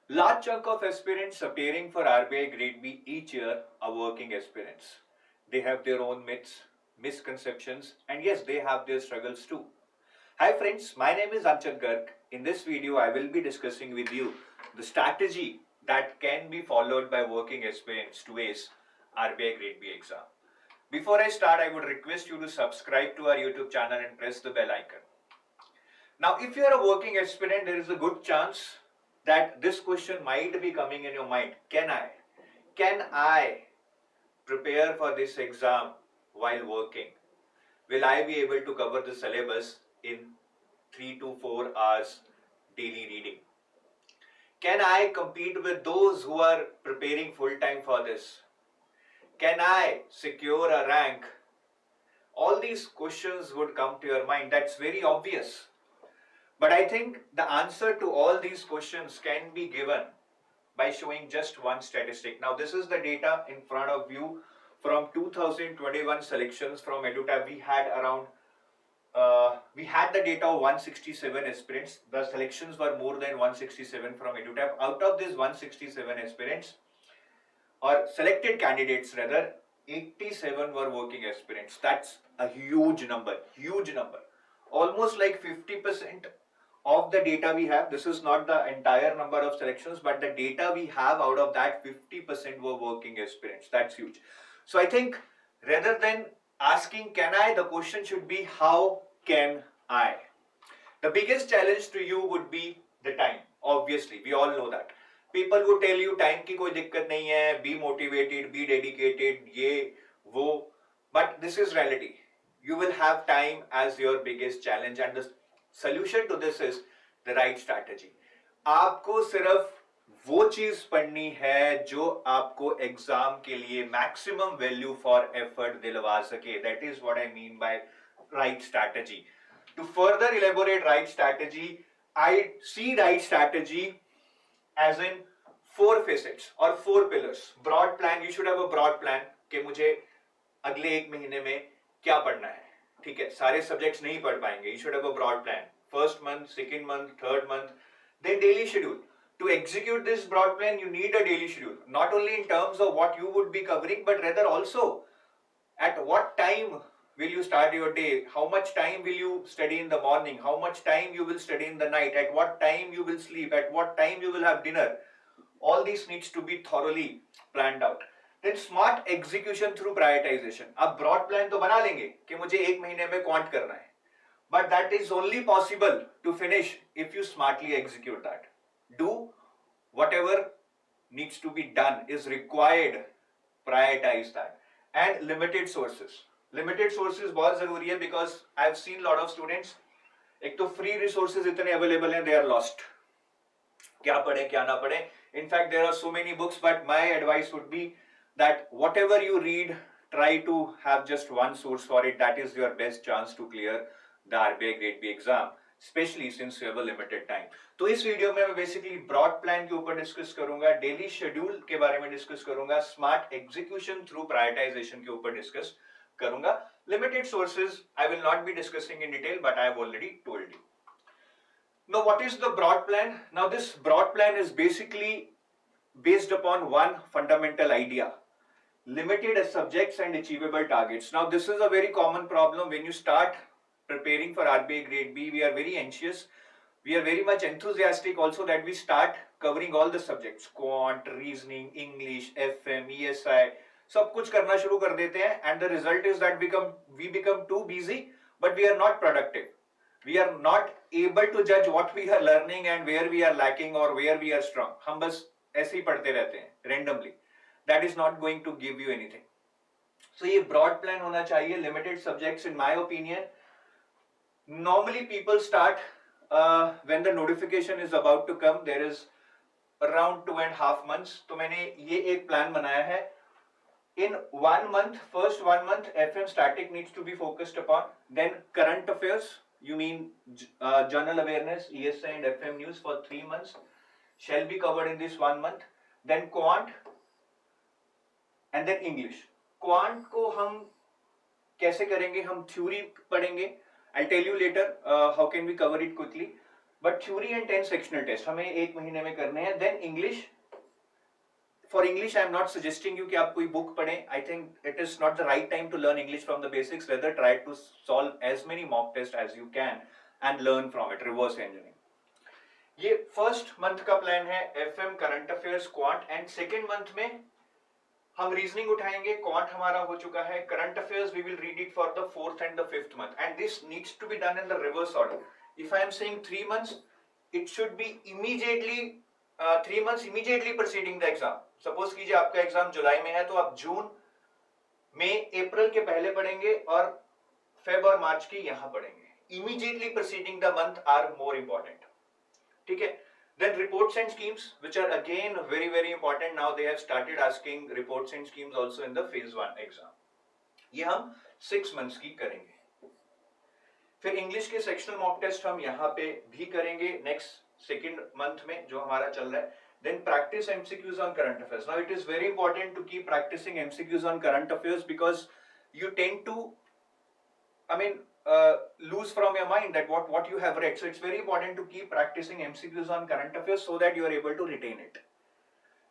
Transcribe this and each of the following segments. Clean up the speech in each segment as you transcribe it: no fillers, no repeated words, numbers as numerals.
Large chunk of aspirants appearing for RBI Grade B each year are working aspirants. They have their own myths, misconceptions, and yes, they have their struggles too. Hi friends, my name is Anchal Garg. In this video, I will be discussing with you the strategy that can be followed by working aspirants to ace RBI Grade B exam. Before I start, I would request you to subscribe to our YouTube channel and press the bell icon. Now, if you are a working aspirant, there is a good chance that this question might be coming in your mind. Can I prepare for this exam while working? Will I be able to cover the syllabus in 3 to 4 hours daily reading? Can I compete with those who are preparing full time for this? Can I secure a rank? All these questions would come to your mind. That's very obvious. But I think the answer to all these questions can be given by showing just one statistic. Now, this is the data in front of you from 2021 selections from EduTab. We had the data of 167 aspirants. The selections were more than 167 from EduTab. Out of these 167 aspirants, or selected candidates rather, 87 were working aspirants. That's a huge number, huge number. Almost like 50% of the data we have. This is not the entire number of selections, but the data we have, out of that 50% were working aspirants. That's huge. So I think rather than asking can I, the question should be how can I? The biggest challenge to you would be the time. Obviously, we all know that. People would tell you time की कोई दिक्कत नहीं है, be motivated, be dedicated, ये वो. But this is reality. You will have time as your biggest challenge, and the solution to this is the right strategy. आपको सिर्फ वो चीज पढ़नी है जो आपको एग्जाम के लिए मैक्सिमम वैल्यू फॉर एफर्ट दिलवा सके. That is what I mean by right strategy. To further elaborate right strategy, I see right strategy as in 4 facets or 4 pillars. Broad plan, you should have a broad plan कि मुझे अगले 1 महीने में क्या पढ़ना है. ठीक है, सारे सब्जेक्ट्स नहीं पढ़ पाएंगे. You should have a broad plan. First month, second month, third month, then daily schedule. To execute this broad plan, you need a daily schedule. Not only in terms of what you would be covering, but rather also at what time will you start your day? How much time will you study in the morning? How much time you will study in the night? At what time you will sleep? At what time you will have dinner? All this needs to be thoroughly planned out. Then smart execution through prioritization. आप broad plan तो बना लेंगे कि मुझे 1 महीने में quant करना है. But that is only possible to finish if you smartly execute that. Do whatever needs to be done is required. Prioritize that. And limited sources. Limited sources बहुत जरूरी है because I have seen lot of students. एक तो free resources इतने available हैं, they are lost. क्या पढ़े क्या ना पढ़े. In fact there are so many books, but my advice would be that whatever you read, try to have just one source for it. That is your best chance to clear the RBI Grade B exam, especially since you have a limited time. तो इस video में मैं basically broad plan के ऊपर discuss करूंगा, daily schedule के बारे में डिस्कस करूंगा, स्मार्ट एग्जीक्यूशन थ्रू प्रायोरिटाइजेशन के ऊपर डिस्कस करूंगा. Limited sources I will not be discussing in detail, but I have already told you. Now, what is the broad plan? Now, this broad plan is basically based upon one fundamental idea: limited subjects and achievable targets. Now, this is a very common problem when you start preparing for RBI Grade B. We are very anxious. We are very much enthusiastic also that we start covering all the subjects: quant, reasoning, English, FM, ESI. सब कुछ करना शुरू कर देते हैं, and the result is that we become too busy, but we are not productive. We are not able to judge what we are learning and where we are lacking or where we are strong. हम बस ऐसे ही पढ़ते रहते हैं randomly. That is not going to give you anything. So ये broad plan होना चाहिए. Limited subjects, in my opinion. Normally people start when the notification is about to come. There is around 2.5 months. तो मैंने ये एक plan बनाया है. In 1 month, first 1 month, FM static needs to be focused upon. Then current affairs, you mean general awareness, ESI and FM news for 3 months shall be covered in this 1 month. Then quant and then English. Quant को हम कैसे करेंगे? हम theory पढ़ेंगे. I'll tell you later how can we cover it quickly. But theory and 10 sectional test हमें 1 महीने में करने हैं. Then English, for English I am not suggesting you कि आप कोई book पढ़ें. I think it is not the right time to learn English from the basics. Rather try to solve as many mock tests as you can and learn from it. Reverse engineering. ये first month का plan है FM current affairs quant, and second month में हम reasoning उठाएंगे. Quant हमारा हो चुका है. Current affairs we will read it for the fourth and the fifth month, and this needs to be done in the reverse order. If I am saying 3 months, it should be immediately 3 months immediately preceding the exam. Suppose कीजिए आपका exam जुलाई में है, तो आप जून में अप्रैल के पहले पढ़ेंगे और फेब और मार्च की यहां पढ़ेंगे. Immediately preceding the month are more important. ठीक है. Then reports and schemes, which are again very very important. Now they have started asking reports and schemes also in the phase 1 exam. ये हम 6 months की करेंगे. फिर English के sectional mock test हम यहाँ पे भी करेंगे नेक्स्ट सेकेंड मंथ में जो हमारा चल रहा है. Then practice MCQs on current affairs. Now it is very important to keep practicing MCQs on current affairs because you tend to, lose from your mind that what you have read. So it's very important to keep practicing MCQs on current affairs so that you are able to retain it.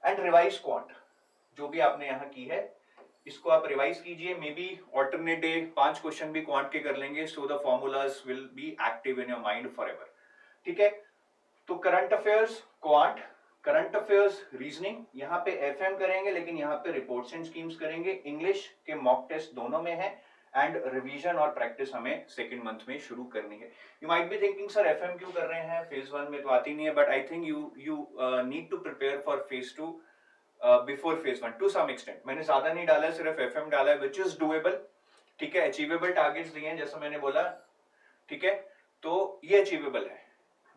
And revise quant. जो भी आपने यहाँ की है, इसको आप revise कीजिए. May be alternate day 5 question भी क्वांट के कर लेंगे. So the formulas will be active in your mind for ever. ठीक है. तो current affairs quant, current affairs reasoning, यहाँ पे एफएम करेंगे लेकिन यहाँ पे रिपोर्ट्स एंड स्कीम्स करेंगे. इंग्लिश के मॉक टेस्ट दोनों में है, एंड रिवीजन और प्रैक्टिस हमें सेकंड मंथ में शुरू करनी है. You might be thinking sir FM क्यों कर रहे हैं, फेज 1 में तो आती नहीं है. But I think you need to prepare for phase 2 before phase 1 to some extent. मैंने ज्यादा नहीं डाला है, सिर्फ एफएम डाला है, विच इज डूएबल. ठीक है. अचीवेबल टारगेट्स दिए हैं जैसा मैंने बोला. ठीक है. तो ये अचीवेबल है,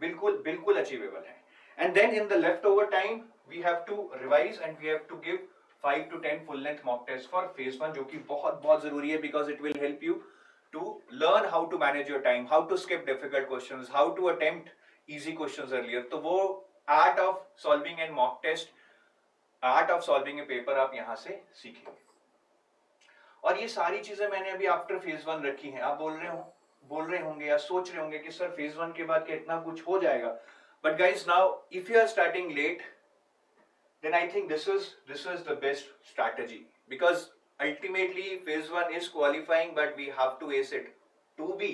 बिल्कुल बिल्कुल अचीवेबल है. And then in the leftover time, we have to revise and we have to give 5 to 10 full length mock tests for phase 1, जो कि बहुत बहुत जरूरी है because it will help you to learn how to manage your time, how to skip difficult questions, how to attempt easy questions earlier. तो वो art of solving and mock test, art of solving a paper आप यहाँ से सीखेंगे. और ये सारी चीजें मैंने अभी आफ्टर फेज 1 रखी हैं. आप बोल रहे होंगे या सोच रहे होंगे कि सर फेज 1 के बाद क्या इतना कुछ हो जाएगा. But guys, now if you are starting late, then I think this is the best strategy, because ultimately phase 1 is qualifying, but we have to ace it to be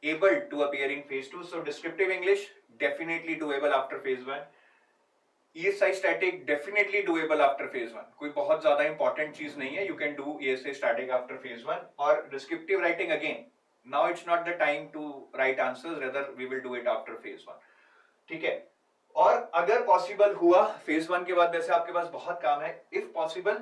able to appear in phase 2. So descriptive English definitely doable after phase 1. ESI static definitely doable after phase 1. कोई बहुत ज़्यादा important चीज़ नहीं है. You can do ESI static after phase 1. और descriptive writing again. Now it's not the time to write answers. Rather we will do it after phase 1. ठीक है. और अगर पॉसिबल हुआ फेज 1 के बाद, वैसे आपके पास बहुत काम है, इफ पॉसिबल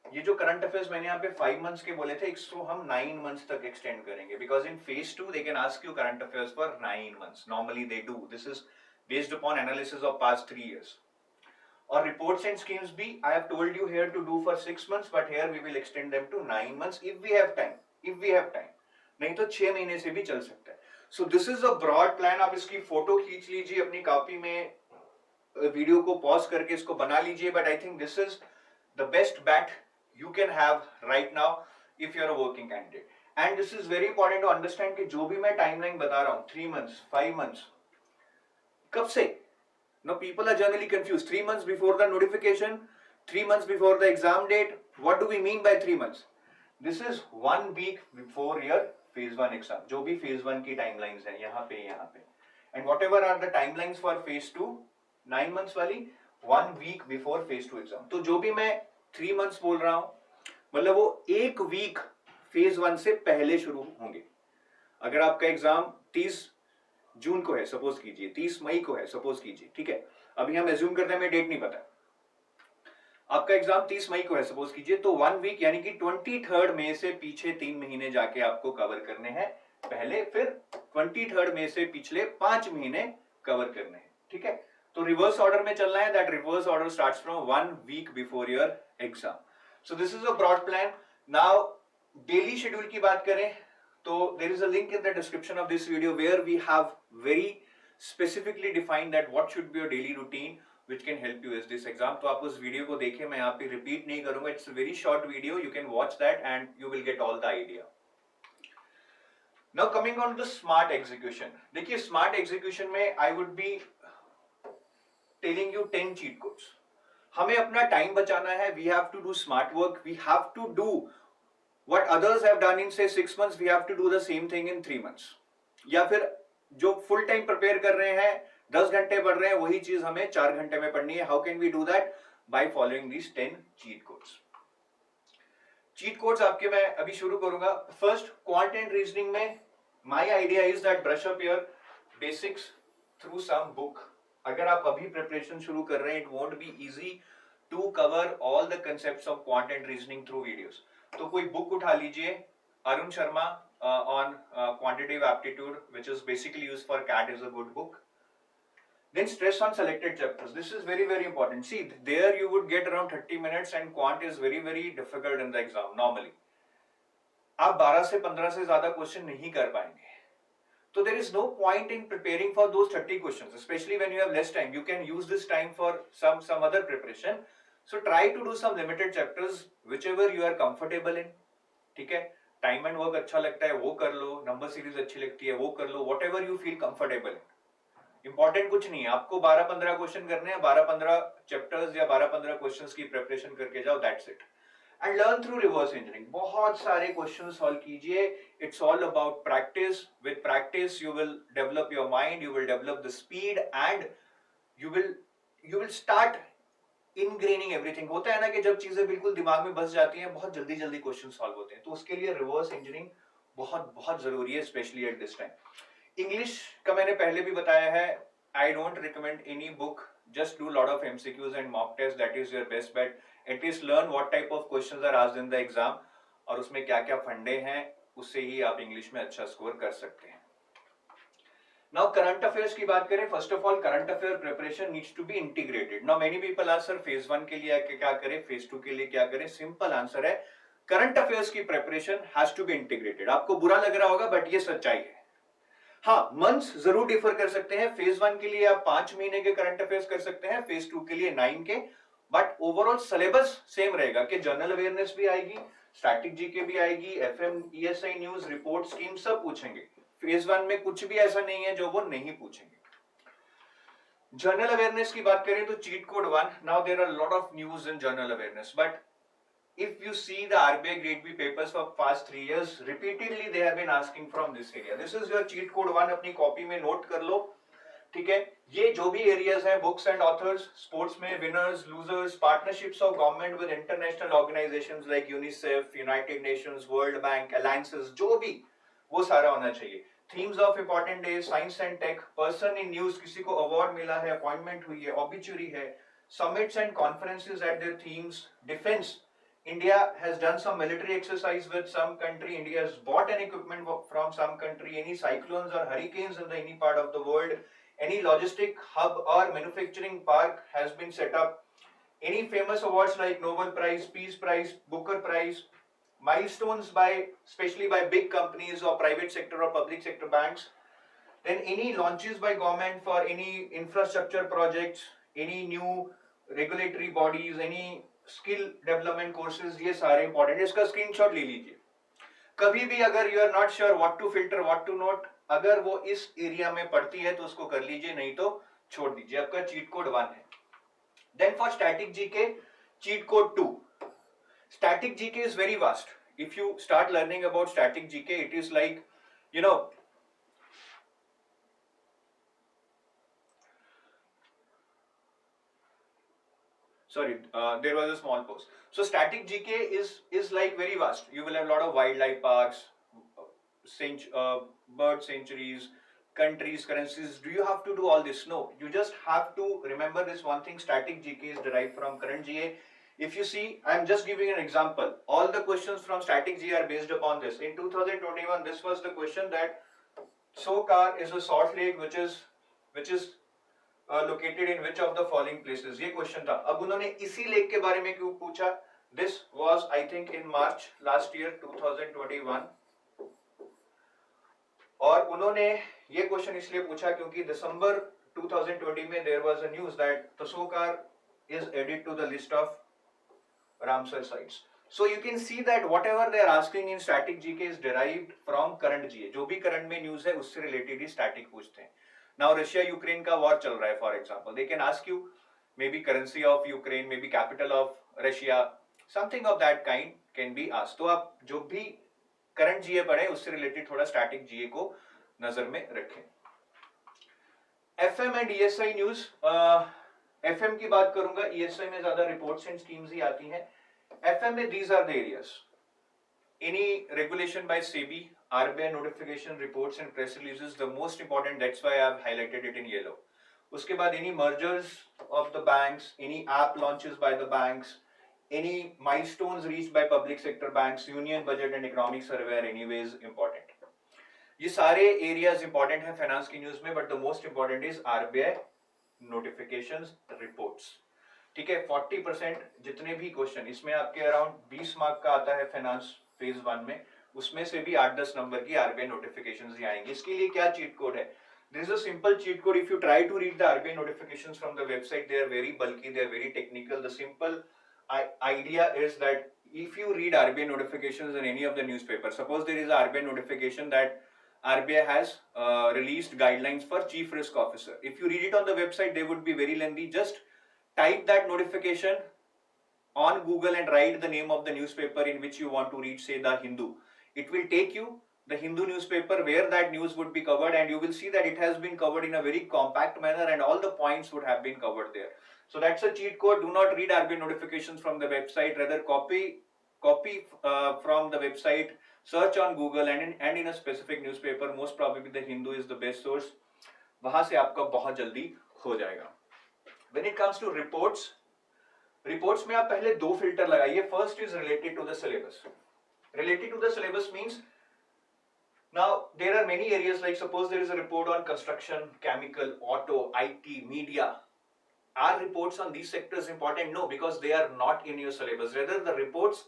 ये जो करंट अफेयर्स मैंने यहाँ पे 5 months के बोले थे, इसको हम 9 months तक एक्सटेंड करेंगे, because in phase 2 they can ask you current affairs for 9 months. Normally they do. This is based upon analysis of past 3 years. और रिपोर्ट्स एंड स्कीम्स भी I have told you here to do for 6 months, but here we will extend them to 9 months if we have time. नहीं तो 6 महीने से भी चल सकता है. So this is a broad plan. आप इसकी फोटो खींच लीजिए अपनी कॉपी में, वीडियो को पॉज करके इसको बना लीजिए. But I think this is the best bet you can have right now if you are a working candidate. And this is very important to understand कि जो भी मैं टाइमलाइन बता रहा हूँ 3 months 5 months, कब से? Now people are generally confused. 3 months before the notification, 3 months before the exam date. What do we mean by 3 months? This is 1 week before your phase 1 exam. जो भी phase 1 की timelines है यहाँ पे and whatever are the timelines for phase 2 9 months वाली, 1 week before phase 2 exam. तो जो भी मैं 3 months बोल रहा हूँ, मतलब वो 1 week phase 1 से पहले शुरू होंगे. अगर आपका एग्जाम 30 जून को है सपोज कीजिए, 30 मई को है सपोज कीजिए. ठीक है. अभी हम एज्यूम करते हैं, हमें डेट नहीं पता, आपका एग्जाम 30 मई को है सपोज कीजिए, तो 1 week यानी कि 23 मई से पीछे 3 महीने जाके आपको कवर करने हैं पहले, फिर 23 मई से पिछले 5 महीने कवर करने हैं. ठीक है. तो रिवर्स ऑर्डर में चलना है. That reverse order starts from 1 week before your exam. So this is a broad plan. Now daily schedule की बात करें तो there is a link in the description of this video where we have very specifically defined that what should be your daily routine which can help you as this exam. तो आप उस video को देखें, मैं यहाँ पे repeat नहीं करूंगा. It's a very short video, you can watch that and you will get all the idea. Now coming on the smart execution, देखिए स्मार्ट एग्जीक्यूशन में I would be telling you 10 cheat codes. हमें अपना time बचाना है. We have to do smart work. We have to do what others have done in say 6 months. We have to do the same thing in 3 months. या फिर जो full time prepare कर रहे हैं 10 घंटे पढ़ रहे हैं वही चीज हमें 4 घंटे में पढ़नी है. How can we do that? By following these 10 cheat codes. Cheat codes आपके मैं अभी शुरू करूंगा. फर्स्ट, क्वांट एंड रीजनिंग में my idea is that brush up your basics through some book. अगर आप अभी प्रिपरेशन शुरू कर रहे हैं, it won't be easy to cover all the concepts of quant and reasoning through videos. तो कोई बुक उठा लीजिए, Arun Sharma on quantitative aptitude which is basically used for CAT is a good book. Then stress on selected chapters. This is very very important. See, there you would get around 30 minutes and quant is very very difficult in the exam normally. आप 12 से 15 से ज्यादा question नहीं कर पाएंगे. So there is no point in preparing for those 30 questions, especially when you have less time. You can use this time for some other preparation. So try to do some limited chapters whichever you are comfortable in. ठीक है, time and work अच्छा लगता है वो कर लो, number series अच्छी लगती है वो कर लो, whatever you feel comfortable in. Important कुछ नहीं है, आपको 12-15 क्वेश्चन करने हैं, 12-15 चैप्टर्स या 12-15 क्वेश्चंस की प्रिपरेशन करके जाओ, that's it. And learn through reverse engineering. बहुत सारे क्वेश्चन सॉल्व कीजिए. It's all about practice. With practice you will develop your mind, you will develop the speed and you will start ingraining everything. होता है ना कि जब चीजें बिल्कुल दिमाग में बस जाती हैं, बहुत जल्दी जल्दी क्वेश्चन सॉल्व होते हैं. तो उसके लिए रिवर्स इंजीनियरिंग बहुत बहुत जरूरी है, specially at this time. English का मैंने पहले भी बताया है. I don't recommend any book. Just do lot of MCQs and mock test. That is your best bet. At least learn what type of questions are asked in the exam और उसमें क्या क्या फंडे हैं. उससे ही आप इंग्लिश में अच्छा स्कोर कर सकते हैं. नाउ करंट अफेयर्स की बात करें. First of all, current affair preparation needs to be integrated. Now many people are sir phase 1 के लिए क्या करें, फेज 2 के लिए क्या करें. सिंपल आंसर है, करंट अफेयर्स की preparation has to be integrated. आपको बुरा लग रहा होगा बट ये सच्चाई है. हाँ, मंथ्स जरूर डिफर कर सकते हैं. फेज 1 के लिए आप 5 महीने के करंट अफेयर्स कर सकते हैं, फेज 2 के लिए 9 के. बट ओवरऑल सिलेबस सेम रहेगा कि जनरल अवेयरनेस भी आएगी, स्टैटिक जीके भी आएगी, FM, ESI news, report, scheme सब पूछेंगे. फेज 1 में कुछ भी ऐसा नहीं है जो वो नहीं पूछेंगे. जनरल अवेयरनेस की बात करें तो cheat code 1. Now there are lot of news in general awareness, but if you see the RBI grade B papers for past 3 years, repeatedly they have been asking from this area. This is your cheat code 1. अपनी copy में note कर लो. ठीक है, ये जो भी areas हैं, books and authors, sports में winners, losers, partnerships of government with international organisations like UNICEF, United Nations, World Bank, alliances, जो भी, वो सारा होना चाहिए. Themes of important days, science and tech, person in news, किसी को अवार्ड मिला है, अपॉइंटमेंट हुई है, ऑबिचुरी है, summits and conferences eight there themes, defence. India has done some military exercise with some country. India has bought an equipment from some country. Any cyclones or hurricanes in any part of the world, any logistic hub or manufacturing park has been set up. Any famous awards like Nobel Prize, Peace Prize, Booker Prize, milestones by, especially by big companies or private sector or public sector banks. Then any launches by government for any infrastructure projects, any new regulatory bodies, any skill development courses, ये सारे important. इसका screenshot ले लीजिए. कभी भी अगर you are not sure what to filter, what to note, अगर वो इस एरिया में पड़ती है तो उसको कर लीजिए, नहीं तो छोड़ दीजिए. आपका चीट कोड 1 है. Then for static GK, cheat code 2. Static GK is very vast. If you start learning about static GK, it is like, you know, sorry, there was a small pause. So static GK is like very vast. You will have a lot of wildlife parks, bird sanctuaries, countries, currencies. Do you have to do all this? No, you just have to remember this one thing. Static GK is derived from current GA. If you see, I am just giving an example. All the questions from static GA are based upon this. In 2021, this was the question that Sokar is a salt lake which is located in which of the following places. ये question था. अब उन्होंने इसी lake के बारे में क्यों पूछा? This was I think in March last year 2021. और उन्होंने ये क्वेश्चन इसलिए पूछा क्योंकि दिसंबर 2020 में there was a news that Tasokar is added to the list of Ramsar sites. So you can see that whatever they are asking in static GK is derived from current GA. जो भी current में news है उससे related ही static पूछते हैं. Now Russia Ukraine का war चल रहा है for example. They can ask you maybe currency of Ukraine, maybe capital of Russia, something of that kind can be asked. तो आप जो भी current GA पढ़े उससे related थोड़ा static GA को नजर में रखें. FM and ESI news. FM की बात करूंगा, ESI में ज्यादा reports and schemes ही आती हैं. FM में these are the areas. Any regulation by SEBI, RBI notification reports and press releases, the most important, that's why I have highlighted it in yellow. उसके बाद any mergers of the banks, any app launches by the banks, any milestones reached by public sector banks, union budget and economic survey are anyways important. ये सारे areas important हैं finance की news में, but the most important is RBI notifications reports. ठीक है, 40% जितने भी question इसमें आपके अराउंड 20 मार्क का आता है फाइनेंस फेज 1 में, उसमें से भी 8-10 नंबर की आरबीआई नोटिफिकेशंस ही आएंगे. इसके लिए क्या चीट कोड है? There is a simple cheat code. If you try to read the RBI notifications from the website, they are very bulky, they are very technical. The simple idea is that if you read RBI notifications in any of the newspaper, suppose there is a RBI notification that RBI has released guidelines for chief risk officer. If you read it on the website, they would be very lengthy. Just type that notification on Google and write the name of the newspaper in which you want to read, say the Hindu. It will take you the Hindu newspaper where that news would be covered, and you will see that it has been covered in a very compact manner and all the points would have been covered there. So that's a cheat code. Do not read RBI notifications from the website, rather copy from the website, search on Google and in a specific newspaper. Most probably the Hindu is the best source. वहां से आपका बहुत जल्दी हो जाएगा. When it comes to reports में आप पहले दो फिल्टर लगाइए. First is related to the syllabus. Related to the syllabus means now there are many areas, like suppose there is a report on construction, chemical, auto, IT, media. Are reports on these sectors important? No, because they are not in your syllabus. Rather, the reports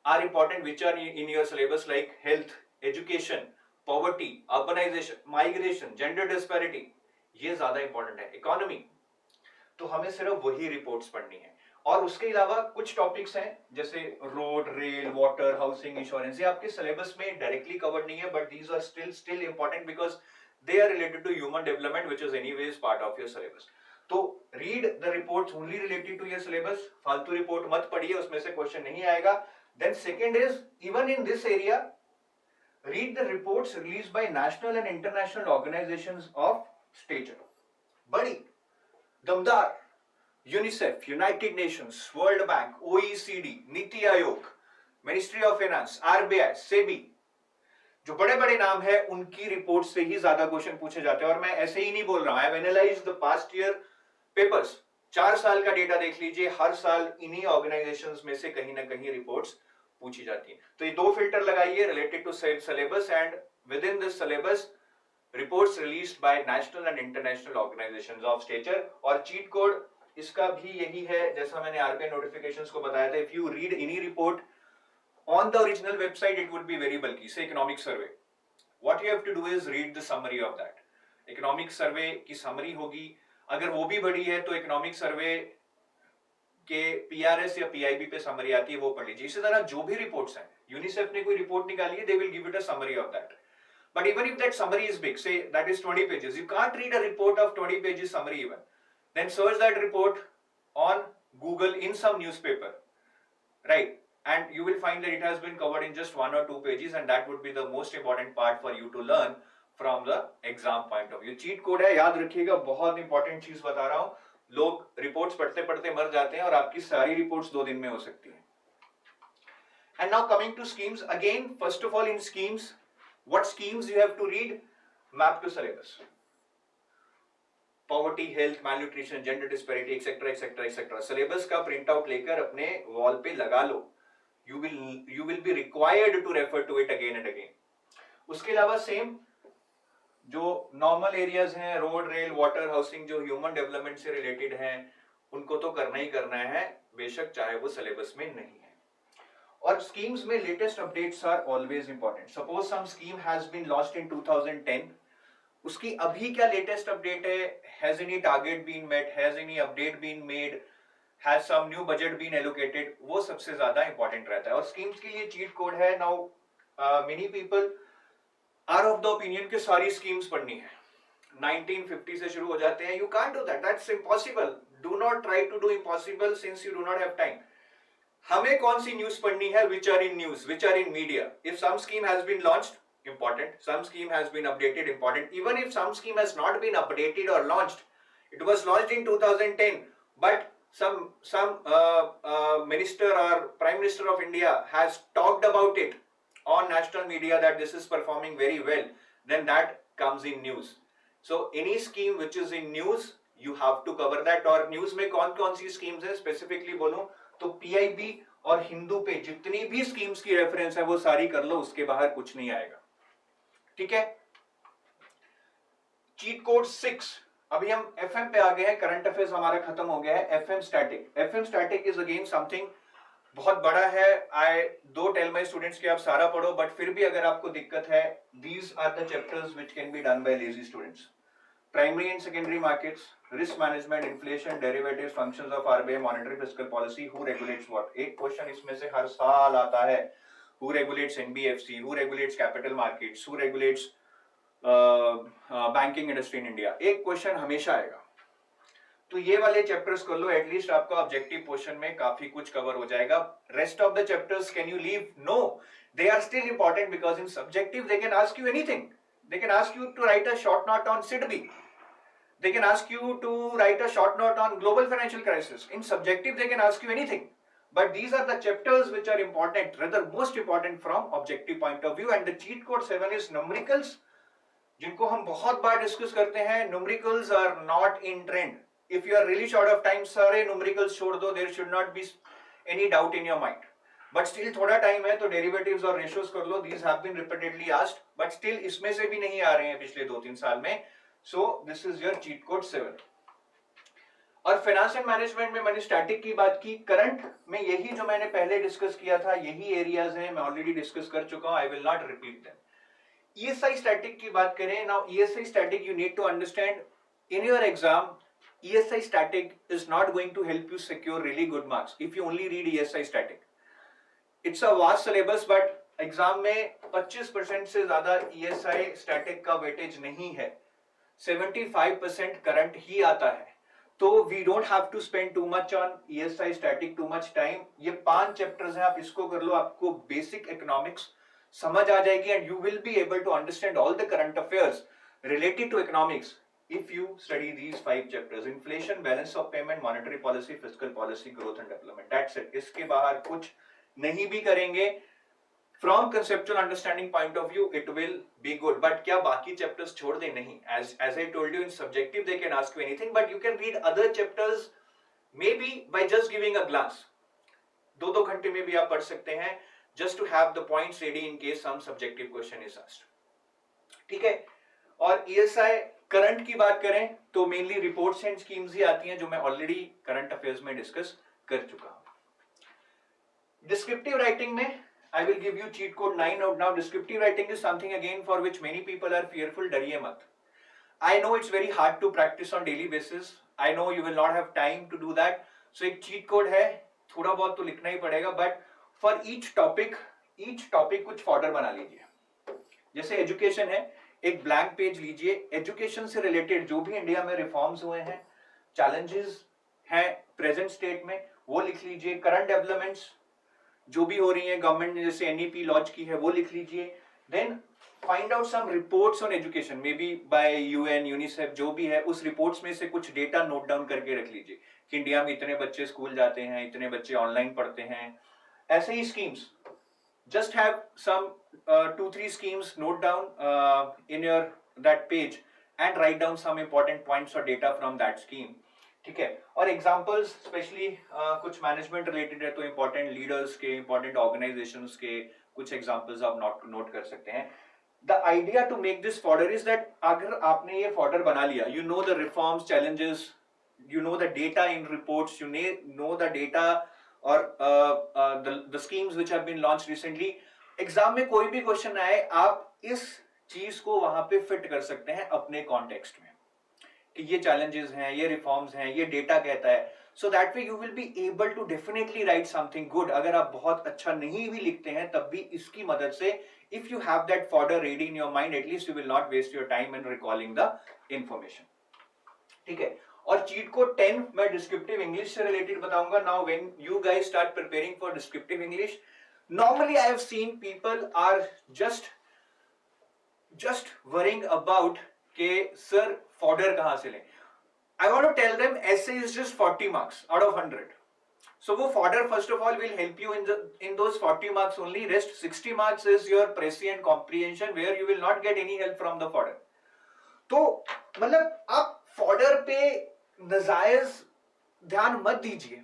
are important which are in your syllabus, like health, education, poverty, urbanization, migration, gender disparity. ये ज्यादा important है. Economy, तो हमें सिर्फ वही reports पढ़नी है. और उसके अलावा कुछ टॉपिक्स हैं जैसे road, rail, water, housing, insurance, ये आपके सिलेबस में डायरेक्टली कवर्ड नहीं है, but these are still important because they are related to human development which is anyways part of your syllabus. तो read the reports only related to your syllabus. फालतू report मत पढ़िए, उसमें से question नहीं आएगा. Then second is, even in this area, read the reports released by national and international organizations of stature. बड़ी दमदार UNICEF, United Nations, World Bank, OECD, NITI Aayog, ministry of finance, RBI, SEBI, जो बड़े बड़े नाम है उनकी रिपोर्ट से ही ज्यादा क्वेश्चन पूछे जाते हैं. और मैं ऐसे ही नहीं बोल रहा हूं. I have analysed the past year papers. 4 साल का डेटा देख लीजिए, हर साल इन्हीं ऑर्गेनाइजेशंस में से कहीं ना कहीं रिपोर्ट्स पूछी जाती है. तो ये दो फिल्टर लगाइए related to syllabus and within this syllabus reports released by national and international organisations of stature. और चीट कोड इसका भी यही है जैसा मैंने आरबीआई नोटिफिकेशंस को बताया था. If you read any report on the original website, it would be very bulky. Say economic survey, what you have to do is read the summary of that. Economic survey की summary होगी. अगर वो भी बड़ी है तो economic survey के PRS या PIB पे summary आती है, वो पढ़ लीजिए. इसी तरह जो भी reports हैं, UNICEF ने कोई report निकाली है, they will give it a summary of that. But even if that summary is big, say that is 20 pages, you can't read a report of 20 pages summary even. Then search that report on Google in some newspaper, right? And you will find that it has been covered in just 1 or 2 pages, and that would be the most important part for you to learn from the exam point of view. cheat code है, याद रखिएगा, बहुत important चीज बता रहा हूं. लोग reports पढ़ते पढ़ते मर जाते हैं और आपकी सारी रिपोर्ट्स 2 दिन में हो सकती हैं. And now coming to schemes, again, first of all in schemes, what schemes you have to read? Map to syllabus. Poverty, health, malnutrition, gender disparity, etc., etc., etc. syllabus का प्रिंट आउट लेकर अपने wall पे लगा लो. You will be required to refer to it again and again. उसके अलावा same जो normal areas हैं, road, rail, water, housing, जो ह्यूमन डेवलपमेंट से रिलेटेड हैं, उनको तो करना ही करना है, बेशक चाहे वो सिलेबस में नहीं है. और स्कीम्स में latest updates are always important. Suppose some scheme has been launched in 2010, उसकी अभी क्या लेटेस्ट अपडेट है? Has any target been met? Has any update been made? Has some new budget been allocated, वो सबसे ज्यादा important रहता है। और स्कीम्स के लिए चीट कोड है। Now many people are of the opinion कि सारी स्कीम्स पढ़नी है, 1950 से शुरू हो जाते हैं। You can't do that, that's impossible. Do not try to do impossible since you do not have time. हमें कौन सी न्यूज पढ़नी है? Which are in news, which are in media. If some scheme has been launched, important, some scheme has been updated, important, even if some scheme has not been updated or launched, it was launched in 2010, but some minister or prime minister of India has talked about it on national media that this is performing very well, then that comes in news. So any scheme which is in news, you have to cover that. और news में कौन कौन सी schemes है specifically बोलूं तो PIB और हिंदू पे जितनी भी स्कीम्स की रेफरेंस है वो सारी कर लो, उसके बाहर कुछ नहीं आएगा, ठीक है। चीट कोड 6, अभी हम एफएम पे आ गए हैं, करंट अफेयर्स हमारा खत्म हो गया है। FM static, FM static is again something बहुत बड़ा है। I do tell my students कि आप सारा पढ़ो, बट फिर भी अगर आपको दिक्कत है, these are the chapters which can be done by lazy students. Primary and secondary markets, risk management, inflation, derivatives, functions of RBI, monetary fiscal policy, who regulates what. एक क्वेश्चन इसमें से हर साल आता है, who regulates NBFC, who regulates capital markets, who regulates banking industry in India. एक question हमेशा आएगा, तो ये वाले चैप्टर्स कर लो, एटलीस्ट आपका ऑब्जेक्टिव पोर्शन में काफी कुछ कवर हो जाएगा। Rest of the chapters can you leave? No, they are still important because in subjective they can ask you anything. They can ask you to write a short note on SIDBI, they can ask you to write a short note on global financial crisis. In subjective they can ask you anything, but these are the chapters which are important, rather most important from objective point of view. And the cheat code 7 is numericals, जिनको हम बहुत बार discuss करते हैं। numericals are not in trend. If you are really short of time, सारे numericals छोड़ दो, there should not be any doubt in your mind. But still थोड़ा time है तो डेरिवेटिव्स और रेशियोज कर लो, these have been repeatedly asked, but still इसमें से भी नहीं आ रहे हैं पिछले 2-3 साल में। So this is your cheat code 7. और फाइनेंस एंड मैनेजमेंट में मैंने स्टैटिक की बात की, करंट में यही जो मैंने पहले डिस्कस किया था, यही एरियाज हैं, मैं ऑलरेडी डिस्कस कर चुका हूं, I will not repeat them. ESI static की बात करें, now ESI static you need to understand in your exam, ESI static is not going to help you secure really good marks if you only read ESI static. It's a vast syllabus, but exam में 25% से ज्यादा ESI static का weightage नहीं है, 75% current ही आता है। तो we don't have to spend too much on ESI static, too much time. ये 5 चैप्टर्स हैं, आप इसको कर लो, आपको बेसिक इकोनॉमिक्स समझ आ जाएगी and you will be able to understand all the current affairs related to economics if you study these 5 chapters. Inflation, balance of payment, monetary policy, fiscal policy, growth and development, that's it. इसके बाहर कुछ नहीं भी करेंगे। From conceptual understanding point of view, it will be good. But क्या बाकी chapters छोड़ दे? नहीं. As I told you, in subjective they can ask you anything, but you can read other chapters maybe by just giving a glance. 2-2 घंटे में भी आप पढ़ सकते हैं, just to have the points ready in case some subjective question is asked. ठीक है? और ESI करंट की बात करें तो मेनली रिपोर्ट्स एंड स्कीम्स ही आती हैं, जो मैं ऑलरेडी करंट अफेयर्स में डिस्कस कर चुका हूं। डिस्क्रिप्टिव राइटिंग में I will give you cheat code 9 out now. Descriptive writing is something again for which many people are fearful. डरिए मत। I know it's very hard to practice on daily basis. I know you will not have time to do that. So एक cheat code है, थोड़ा बहुत तो लिखना ही पड़ेगा, but for each topic कुछ fodder बना लीजिए। जैसे एजुकेशन है, एक ब्लैंक पेज लीजिए, एजुकेशन से रिलेटेड जो भी इंडिया में रिफॉर्म्स हुए हैं, चैलेंजेस हैं प्रेजेंट स्टेट में, वो लिख लीजिए। करंट डेवलपमेंट्स जो भी हो रही है, गवर्नमेंट ने जैसे एनईपी लॉन्च की है, वो लिख लीजिए। Then find out some reports on education, may be by UN, UNICEF, जो भी है, उस रिपोर्ट्स में से कुछ डेटा नोट डाउन करके रख लीजिए कि इंडिया में इतने बच्चे स्कूल जाते हैं, इतने बच्चे ऑनलाइन पढ़ते हैं। ऐसे ही schemes, just have some 2-3 schemes note down in your that page and write down some important points or data from that scheme. ठीक है? और एग्जांपल्स स्पेशली कुछ मैनेजमेंट रिलेटेड है तो इंपॉर्टेंट लीडर्स के, इंपॉर्टेंट ऑर्गेनाइजेशंस के कुछ एग्जांपल्स आप नोट कर सकते हैं। The idea to make this folder is that अगर आपने ये फॉर्डर बना लिया, you know the reforms, challenges, you know the data in reports, you know the data or the schemes which have been launched recently. Exam में कोई भी question आए, आप इस चीज को वहां पे फिट कर सकते हैं अपने कॉन्टेक्स्ट में कि ये चैलेंजेस हैं, ये रिफॉर्म्स हैं, ये डेटा कहता है। So that way you will be able to definitely write something good. अगर आप बहुत अच्छा नहीं भी लिखते हैं तब भी इसकी मदद से if you have that fodder ready in your mind, at least you will not waste your time in recalling the information. ठीक है. और चीट कोड 10 मैं डिस्क्रिप्टिव इंग्लिश से रिलेटेड बताऊंगा. Now when you guys start preparing for descriptive English, normally I have seen people are just worrying about के sir fodder कहां से लें. I want to tell them essay is just 40 marks out of 100. So वो fodder first of all will help you in those 40 marks only. Rest 60 marks is your prescient comprehension where you will not get any help from the fodder. तो मतलब आप fodder पे नजायज ध्यान मत दीजिए.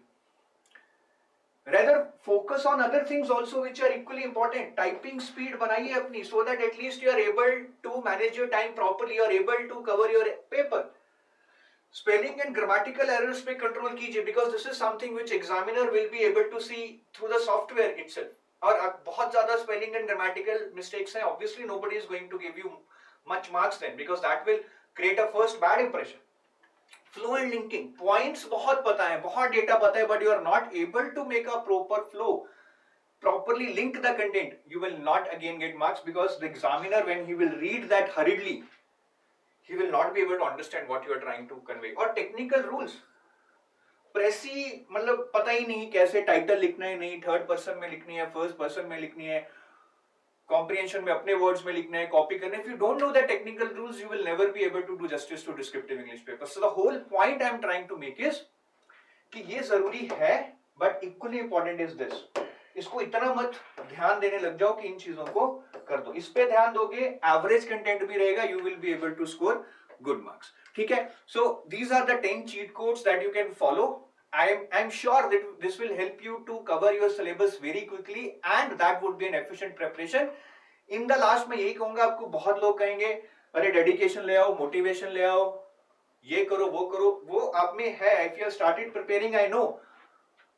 Rather focus on other things also which are equally important. Typing speed बनाइए अपनी so that at least you are able to manage your time properly, you are able to cover your paper. Spelling and grammatical errors पे control कीजिए because this is something which examiner will be able to see through the software itself. और बहुत ज़्यादा spelling and grammatical mistakes हैं, obviously nobody is going to give you much marks then because that will create a first bad impression. Flow and linking, points बहुत पता है, बहुत data पता है, but you are not able to make a proper flow, properly link the content, you will not again get marks because the examiner when he will read that hurriedly, he will not be able to understand what you are trying to convey. और technical rules, प्रेसी मतलब पता ही नहीं कैसे title लिखना है, नहीं third person में लिखनी है, फर्स्ट पर्सन में लिखनी है, comprehension में अपने words में लिखना है, copy करना है. If you don't know the technical rules, you will never be able to do justice to descriptive English paper. So the whole point I am trying to make is कि ये जरूरी है, but equally important is this. इसको इतना मत ध्यान देने लग जाओ कि इन चीजों को कर दो. इस पे ध्यान दोगे, एवरेज कंटेंट भी रहेगा, you will be able to score good marks. ठीक है? So these are the 10 cheat codes that you can follow. I'm sure that this will help you to cover your syllabus very quickly and that would be an efficient preparation. In the last मैं यही कहूँगा, आपको बहुत लोग कहेंगे अरे dedication ले आओ, मोटिवेशन ले आओ, ये करो वो करो, वो आप में है. If you have started preparing, I know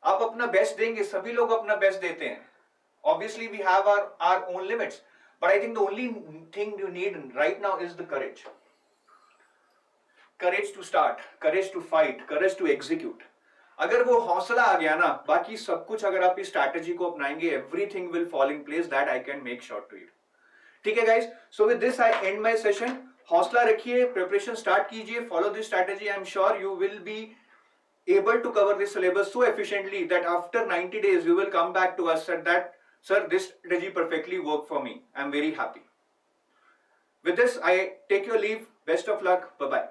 आप अपना बेस्ट देंगे, सभी लोग अपना बेस्ट देते हैं. Obviously we have our own limits, but I think the only thing you need right now is the courage. Courage to start, courage to fight, courage to execute. अगर वो हौसला आ गया ना, बाकी सब कुछ अगर आप इस स्ट्रैटेजी को अपनाएंगे, everything will fall in place. That I can make sure to you. ठीक है guys, so with this I end my session. हौसला रखिए, प्रिपरेशन स्टार्ट कीजिए, follow this strategy. I am sure you will be able to cover this syllabus so efficiently that after 90 days you will come back to us and that sir this strategy perfectly worked for me. I am very happy. With this I take your leave. Best of luck. Bye bye.